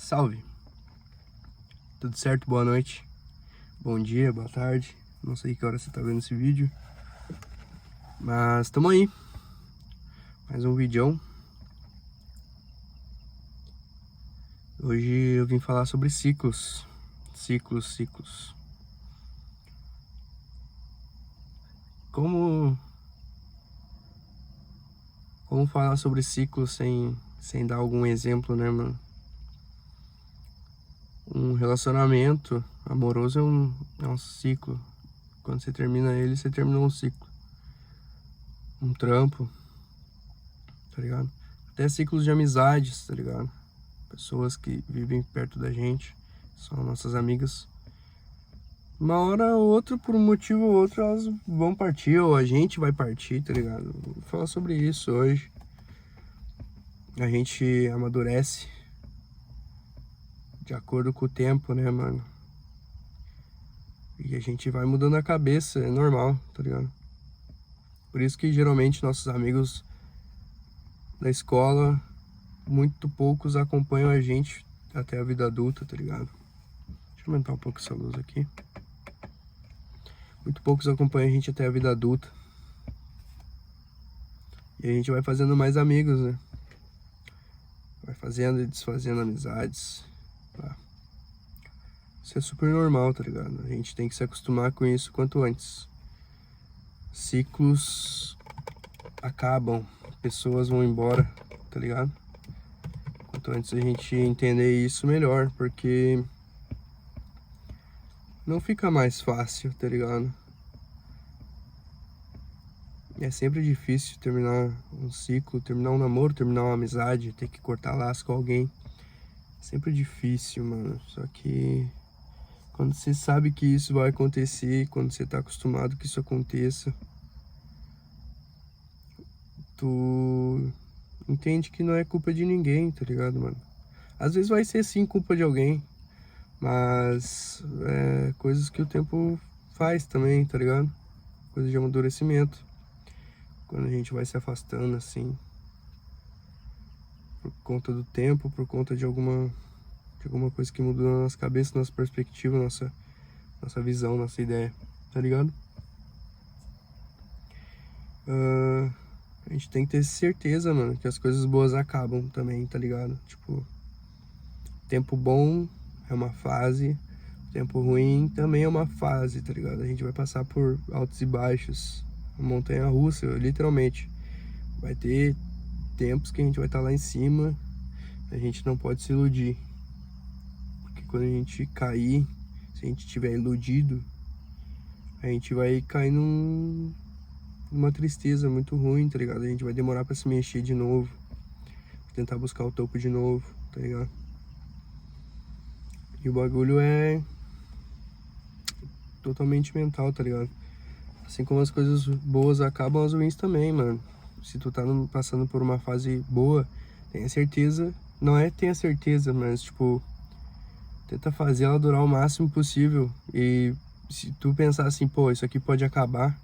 Salve! Tudo certo? Boa noite, bom dia, boa tarde. Não sei que hora você tá vendo esse vídeo, mas tamo aí. Mais um vídeo. Hoje eu vim falar sobre ciclos. Ciclos. Como falar sobre ciclos sem dar algum exemplo, né, mano? Um relacionamento amoroso é um ciclo. Quando você termina ele, você terminou um ciclo. Um trampo, tá ligado? Até ciclos de amizades, tá ligado? Pessoas que vivem perto da gente, são nossas amigas. Uma hora ou outra, por um motivo ou outro, elas vão partir, ou a gente vai partir, tá ligado? Vou falar sobre isso hoje. A gente amadurece de acordo com o tempo, né, mano? E a gente vai mudando a cabeça, é normal, tá ligado? Por isso que geralmente nossos amigos da escola, muito poucos acompanham a gente até a vida adulta, tá ligado? Deixa eu aumentar um pouco essa luz aqui. Muito poucos acompanham a gente até a vida adulta. E a gente vai fazendo mais amigos, né? Vai fazendo e desfazendo amizades. Tá? Isso é super normal, tá ligado? A gente tem que se acostumar com isso quanto antes. Ciclos acabam, pessoas vão embora, tá ligado? Quanto antes a gente entender isso, melhor, porque não fica mais fácil, tá ligado? É sempre difícil terminar um ciclo, terminar um namoro, terminar uma amizade, ter que cortar laço com alguém. É sempre difícil, mano. Só que quando você sabe que isso vai acontecer, quando você tá acostumado que isso aconteça, tu entende que não é culpa de ninguém, tá ligado, mano? Às vezes vai ser sim culpa de alguém, mas é coisas que o tempo faz também, tá ligado? Coisa de amadurecimento. Quando a gente vai se afastando assim, por conta do tempo, por conta de alguma coisa que mudou na nossa cabeça, nossa perspectiva, nossa visão, nossa ideia, tá ligado? A gente tem que ter certeza, mano, que as coisas boas acabam também, tá ligado? Tipo, tempo bom é uma fase, tempo ruim também é uma fase, tá ligado? A gente vai passar por altos e baixos, uma montanha russa, literalmente. Vai ter tempos que a gente vai estar lá em cima, a gente não pode se iludir. Porque quando a gente cair, se a gente tiver iludido, a gente vai cair numa tristeza muito ruim, tá ligado? A gente vai demorar pra se mexer de novo, tentar buscar o topo de novo, tá ligado? E o bagulho é totalmente mental, tá ligado? Assim como as coisas boas acabam, as ruins também, mano. Se tu tá passando por uma fase boa, tenha certeza, não é tenha certeza, mas tipo, tenta fazer ela durar o máximo possível. E se tu pensar assim, pô, isso aqui pode acabar,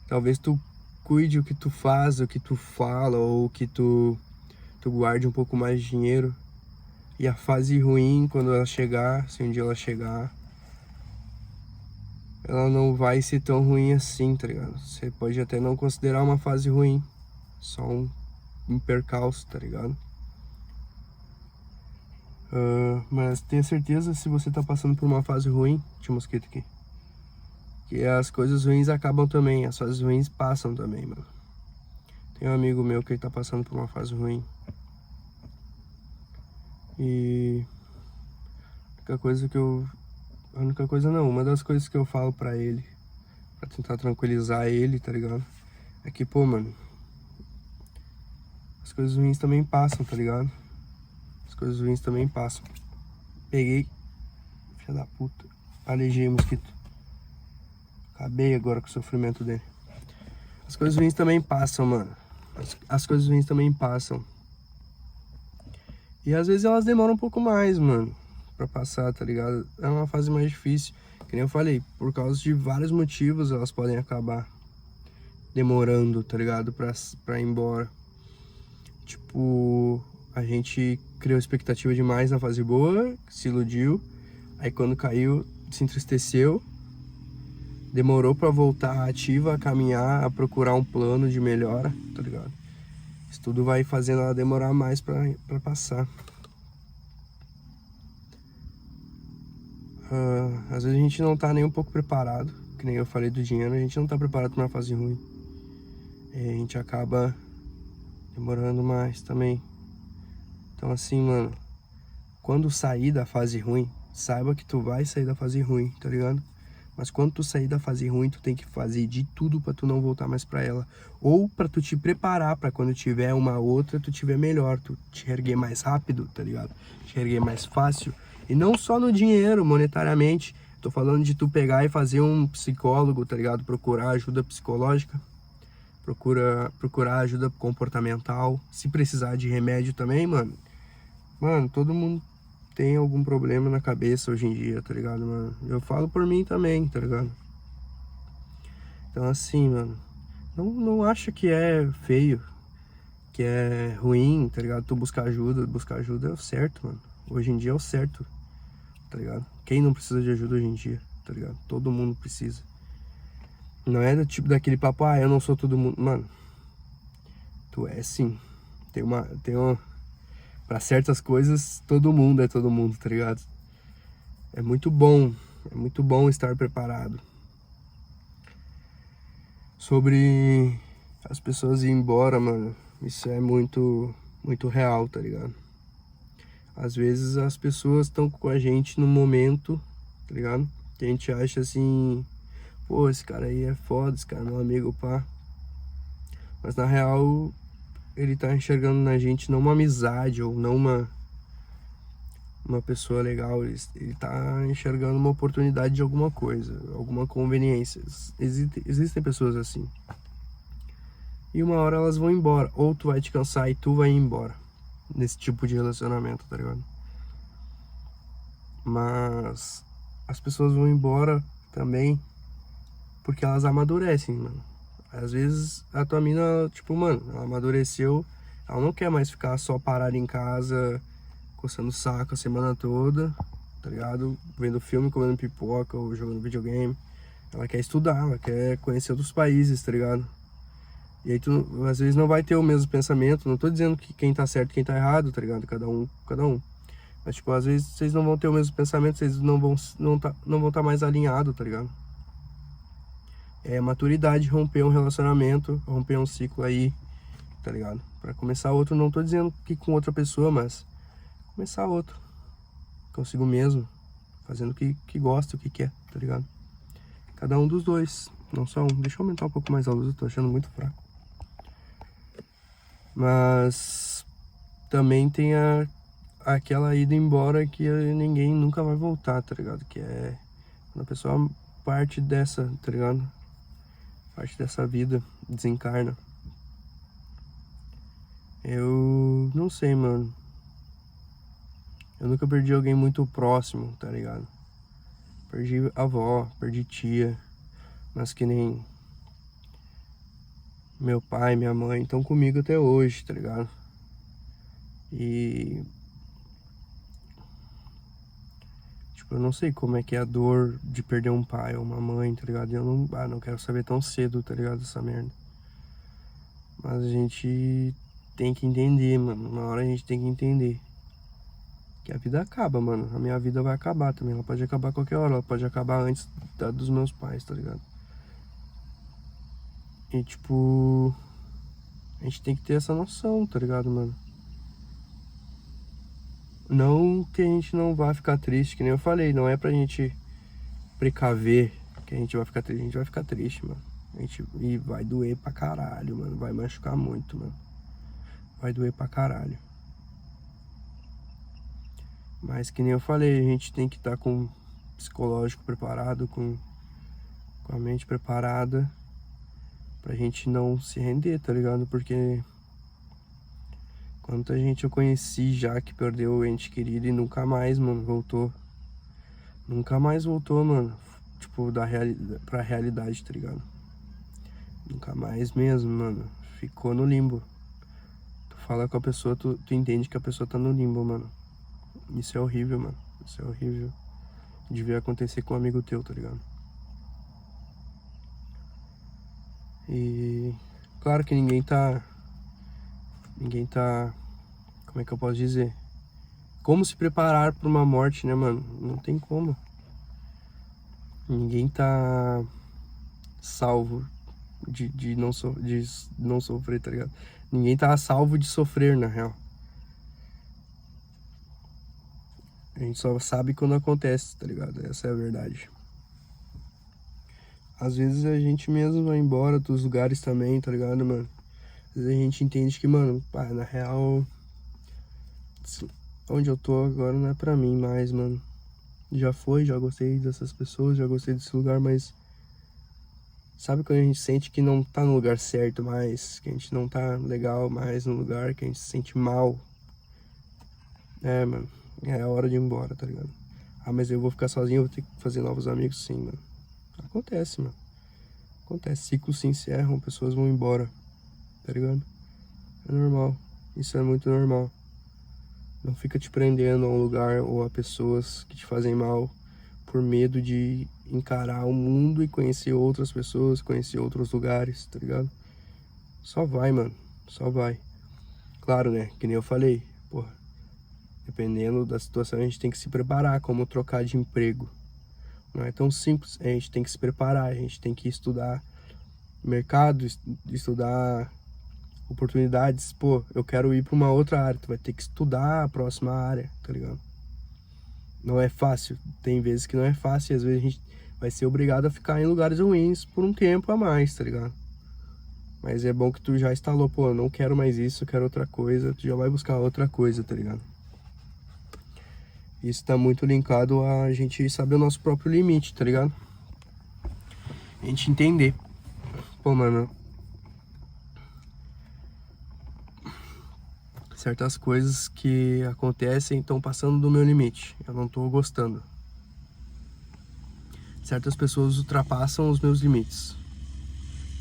talvez tu cuide o que tu faz, o que tu fala, ou que tu guarde um pouco mais de dinheiro. E a fase ruim, quando ela chegar, se um dia ela chegar, ela não vai ser tão ruim assim, tá ligado? Você pode até não considerar uma fase ruim, só um percalço, tá ligado? Mas tenha certeza, se você tá passando por uma fase ruim, tinha um mosquito aqui, que as coisas ruins acabam também, as fases ruins passam também, mano. Tem um amigo meu que ele tá passando por uma fase ruim. E uma das coisas que eu falo pra ele, pra tentar tranquilizar ele, tá ligado? É que, pô, mano, as coisas ruins também passam, tá ligado? As coisas ruins também passam. Peguei, filha da puta, alejei o mosquito. Acabei agora com o sofrimento dele. As coisas ruins também passam, mano. As coisas ruins também passam. E às vezes elas demoram um pouco mais, mano, pra passar, tá ligado? É uma fase mais difícil. Que nem eu falei, por causa de vários motivos elas podem acabar demorando, tá ligado? Pra ir embora. Tipo, A gente criou expectativa demais na fase boa, se iludiu. Aí quando caiu, se entristeceu. Demorou pra voltar ativa, a caminhar, a procurar um plano de melhora, tá ligado? Isso tudo vai fazendo ela demorar mais pra passar. Às vezes a gente não tá nem um pouco preparado. Que nem eu falei do dinheiro, a gente não tá preparado pra uma fase ruim. E a gente acaba demorando mais também. Então assim, mano, quando sair da fase ruim, saiba que tu vai sair da fase ruim, tá ligado? Mas quando tu sair da fase ruim, tu tem que fazer de tudo pra tu não voltar mais pra ela. Ou pra tu te preparar pra quando tiver uma outra, tu tiver melhor. Tu te erguer mais rápido, tá ligado? Te erguer mais fácil. E não só no dinheiro, monetariamente. Tô falando de tu pegar e fazer um psicólogo, tá ligado? Procurar ajuda psicológica. Procurar ajuda comportamental. Se precisar de remédio também, mano. Mano, todo mundo tem algum problema na cabeça hoje em dia, tá ligado, mano? Eu falo por mim também, tá ligado? Então assim, mano, não acha que é feio, que é ruim, tá ligado? Tu buscar ajuda é o certo, mano. Hoje em dia é o certo, tá ligado? Quem não precisa de ajuda hoje em dia, tá ligado? Todo mundo precisa. Não é do tipo daquele papo, eu não sou todo mundo. Mano, tu é sim. Tem uma... Pra certas coisas, todo mundo é todo mundo, tá ligado? É muito bom estar preparado. Sobre as pessoas ir embora, mano, isso é muito real, tá ligado? Às vezes as pessoas estão com a gente no momento, tá ligado? Que a gente acha assim, pô, esse cara aí é foda, esse cara é meu amigo, pá. Mas na real, ele tá enxergando na gente não uma amizade ou não uma pessoa legal, ele tá enxergando uma oportunidade de alguma coisa, alguma conveniência. Existem pessoas assim. E uma hora elas vão embora, ou tu vai te cansar e tu vai ir embora. Nesse tipo de relacionamento, tá ligado? Mas as pessoas vão embora também porque elas amadurecem, mano. Às vezes a tua mina, tipo, mano, ela amadureceu, ela não quer mais ficar só parada em casa, coçando o saco a semana toda, tá ligado? Vendo filme, comendo pipoca ou jogando videogame. Ela quer estudar, ela quer conhecer outros países, tá ligado? E aí tu, às vezes, não vai ter o mesmo pensamento. Não tô dizendo que quem tá certo e quem tá errado, tá ligado? Cada um. Mas, tipo, às vezes vocês não vão ter o mesmo pensamento, vocês não vão tá mais alinhados, tá ligado? É maturidade, romper um relacionamento, romper um ciclo aí, tá ligado? Pra começar outro, não tô dizendo que com outra pessoa, mas começar outro. Consigo mesmo, fazendo o que gosta, o que quer, tá ligado? Cada um dos dois, não só um. Deixa eu aumentar um pouco mais a luz, eu tô achando muito fraco. Mas também tem aquela ida embora que ninguém nunca vai voltar, tá ligado? Que é quando a pessoa parte dessa, tá ligado? Parte dessa vida, desencarna. Eu não sei, mano. Eu nunca perdi alguém muito próximo, tá ligado? Perdi avó, perdi tia, mas que nem meu pai, minha mãe estão comigo até hoje, tá ligado? E tipo, eu não sei como é que é a dor de perder um pai ou uma mãe, tá ligado? Eu não quero saber tão cedo, tá ligado? Essa merda. Mas a gente tem que entender, mano. Uma hora a gente tem que entender que a vida acaba, mano. A minha vida vai acabar também. Ela pode acabar a qualquer hora. Ela pode acabar antes dos meus pais, tá ligado? E tipo, a gente tem que ter essa noção, tá ligado, mano? Não que a gente não vá ficar triste, que nem eu falei, não é pra gente precaver que a gente vai ficar triste, a gente vai ficar triste, mano. E vai doer pra caralho, mano. Vai machucar muito, mano. Vai doer pra caralho. Mas que nem eu falei, a gente tem que estar com o psicológico preparado, com a mente preparada pra gente não se render, tá ligado? Porque quanta gente eu conheci já que perdeu o ente querido e nunca mais, mano, voltou. Nunca mais voltou, mano. Tipo, pra realidade, tá ligado? Nunca mais mesmo, mano. Ficou no limbo. fala com a pessoa, tu entende que a pessoa tá no limbo, mano. Isso é horrível, mano. Isso é horrível. Devia acontecer com um amigo teu, tá ligado? E claro que ninguém tá. Como é que eu posso dizer? Como se preparar pra uma morte, né, mano? Não tem como. Ninguém tá salvo de não sofrer, tá ligado? Ninguém tá salvo de sofrer, na real. A gente só sabe quando acontece, tá ligado? Essa é a verdade. Às vezes a gente mesmo vai embora dos lugares também, tá ligado, mano? Às vezes a gente entende que, mano, pá, na real, onde eu tô agora não é pra mim mais, mano. Já foi, já gostei dessas pessoas, já gostei desse lugar, mas sabe quando a gente sente que não tá no lugar certo mais, que a gente não tá legal mais no lugar, que a gente se sente mal? É, mano, é a hora de ir embora, tá ligado? Ah, mas eu vou ficar sozinho, eu vou ter que fazer novos amigos, sim, mano. Acontece, mano. Acontece, ciclos se encerram, pessoas vão embora, tá ligado? É normal, isso é muito normal. Não fica te prendendo a um lugar ou a pessoas que te fazem mal por medo de encarar o mundo e conhecer outras pessoas, conhecer outros lugares, tá ligado? Só vai, mano, só vai. Claro, né, que nem eu falei, porra, dependendo da situação a gente tem que se preparar, como trocar de emprego. Não é tão simples, a gente tem que se preparar, a gente tem que estudar mercado, estudar oportunidades. Pô, eu quero ir para uma outra área, tu vai ter que estudar a próxima área, tá ligado? Não é fácil, tem vezes que não é fácil e às vezes a gente vai ser obrigado a ficar em lugares ruins por um tempo a mais, tá ligado? Mas é bom que tu já instalou, pô, eu não quero mais isso, eu quero outra coisa, tu já vai buscar outra coisa, tá ligado? Isso tá muito linkado a gente saber o nosso próprio limite, tá ligado? A gente entender. Pô, mano, certas coisas que acontecem estão passando do meu limite. Eu não tô gostando. Certas pessoas ultrapassam os meus limites.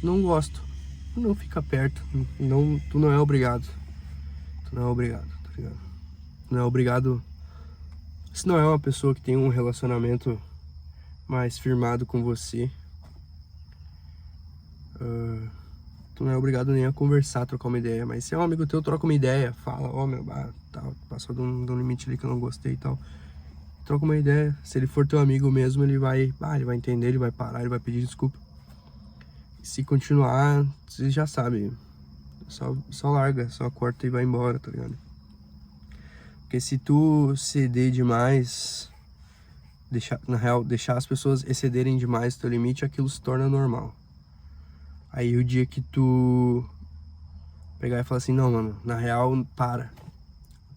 Não gosto. Não fica perto. Não, tu não é obrigado. Tu não é obrigado, tá ligado? Tu não é obrigado. Se não é uma pessoa que tem um relacionamento mais firmado com você, tu não é obrigado nem a conversar, trocar uma ideia. Mas se é um amigo teu, troca uma ideia. Fala, ó, meu, tá, passou de um limite ali que eu não gostei e tal. Troca uma ideia. Se ele for teu amigo mesmo, ele vai entender, ele vai parar, ele vai pedir desculpa. Se continuar, você já sabe. Só larga, só corta e vai embora, tá ligado? Porque se tu ceder demais, na real, deixar as pessoas excederem demais o teu limite, aquilo se torna normal. Aí o dia que tu pegar e falar assim, não, mano, na real, para.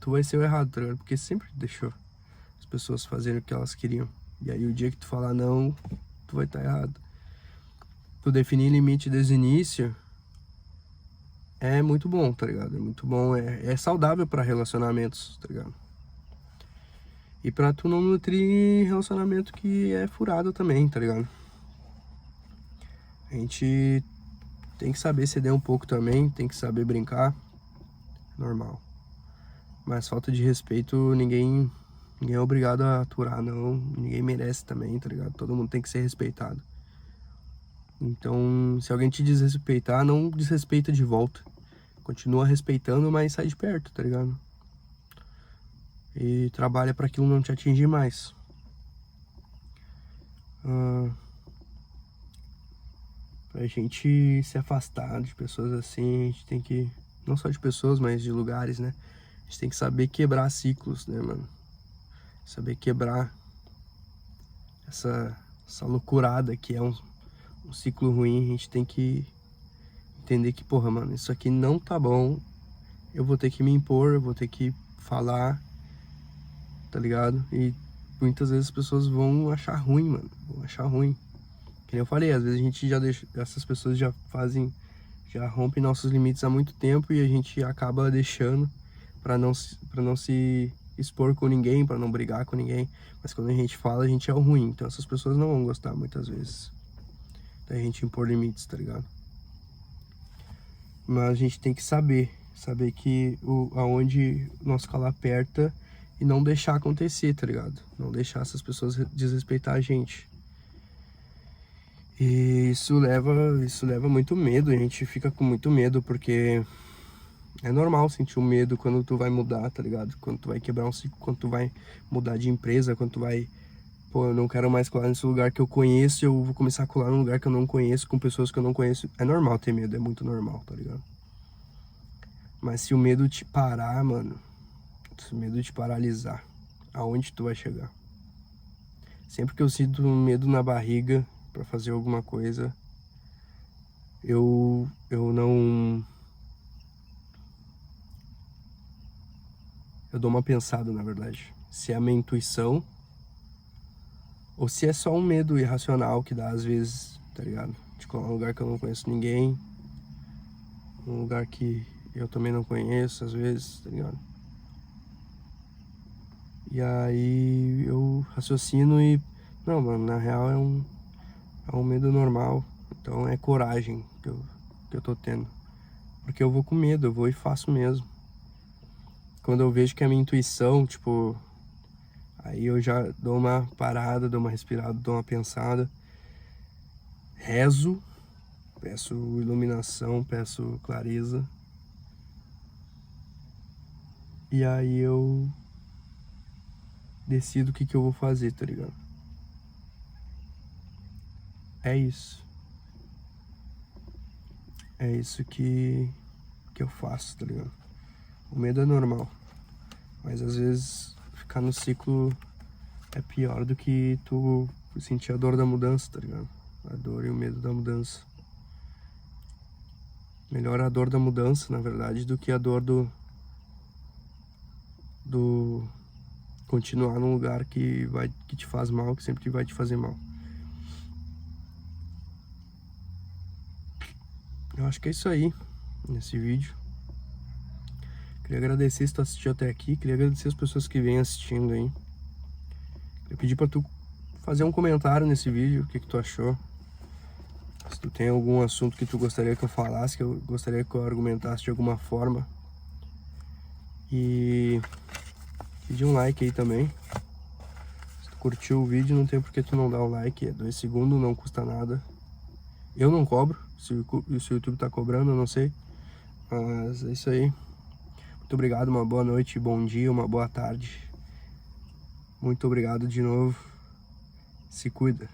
Tu vai ser o errado, tá ligado? Porque sempre deixou as pessoas fazerem o que elas queriam. E aí o dia que tu falar não, tu vai estar errado. Tu definir limite desde o início é muito bom, tá ligado? É muito bom, é saudável pra relacionamentos, tá ligado? E pra tu não nutrir relacionamento que é furado também, tá ligado? A gente tem que saber ceder um pouco também, tem que saber brincar, normal. Mas falta de respeito, ninguém é obrigado a aturar, não. Ninguém merece também, tá ligado? Todo mundo tem que ser respeitado. Então, se alguém te desrespeitar, não desrespeita de volta. Continua respeitando, mas sai de perto, tá ligado? E trabalha para aquilo não te atingir mais. Pra gente se afastar de pessoas assim, a gente tem que... Não só de pessoas, mas de lugares, né? A gente tem que saber quebrar ciclos, né, mano? Saber quebrar essa loucurada que é um ciclo ruim. A gente tem que entender que, porra, mano, isso aqui não tá bom. Eu vou ter que me impor, eu vou ter que falar, tá ligado? E muitas vezes as pessoas vão achar ruim, mano. Vão achar ruim. Que nem eu falei, às vezes a gente já deixa... Essas pessoas já rompem nossos limites há muito tempo e a gente acaba deixando pra não se expor com ninguém, pra não brigar com ninguém. Mas quando a gente fala, a gente é o ruim. Então essas pessoas não vão gostar muitas vezes da gente impor limites, tá ligado? Mas a gente tem que saber Saber que aonde o nosso calo aperta e não deixar acontecer, tá ligado? Não deixar essas pessoas desrespeitar a gente. E isso leva muito medo, a gente fica com muito medo, porque é normal sentir o medo quando tu vai mudar, tá ligado? Quando tu vai quebrar um ciclo, quando tu vai mudar de empresa, quando tu vai... Pô, eu não quero mais colar nesse lugar que eu conheço, eu vou começar a colar num lugar que eu não conheço, com pessoas que eu não conheço. É normal ter medo, é muito normal, tá ligado? Mas se o medo te parar, mano, se o medo te paralisar, aonde tu vai chegar? Sempre que eu sinto medo na barriga pra fazer alguma coisa, eu não... Eu dou uma pensada, na verdade. Se é a minha intuição ou se é só um medo irracional que dá às vezes, tá ligado? De colar um lugar que eu não conheço ninguém, um lugar que eu também não conheço às vezes, tá ligado? E aí eu raciocino e... Não, mano, na real é um medo normal. Então é coragem que eu tô tendo. Porque eu vou com medo, eu vou e faço mesmo. Quando eu vejo que a minha intuição, tipo... Aí eu já dou uma parada, dou uma respirada, dou uma pensada. Rezo, peço iluminação, peço clareza. E aí eu decido o que eu vou fazer, tá ligado? É isso. É isso que eu faço, tá ligado? O medo é normal. Mas às vezes ficar no ciclo é pior do que tu sentir a dor da mudança, tá ligado? A dor e o medo da mudança. Melhor a dor da mudança, na verdade, do que a dor do continuar num lugar que te faz mal, que sempre vai te fazer mal. Eu acho que é isso aí, nesse vídeo. Queria agradecer se tu assistiu até aqui, queria agradecer as pessoas que vêm assistindo aí. Eu pedi pra tu fazer um comentário nesse vídeo, o que tu achou. Se tu tem algum assunto que tu gostaria que eu falasse, que eu gostaria que eu argumentasse de alguma forma. E pedir um like aí também. Se tu curtiu o vídeo, não tem por que tu não dar um like, é 2 segundos, não custa nada. Eu não cobro, se o YouTube tá cobrando, eu não sei. Mas é isso aí. Muito obrigado, uma boa noite, bom dia, uma boa tarde. Muito obrigado de novo. Se cuida.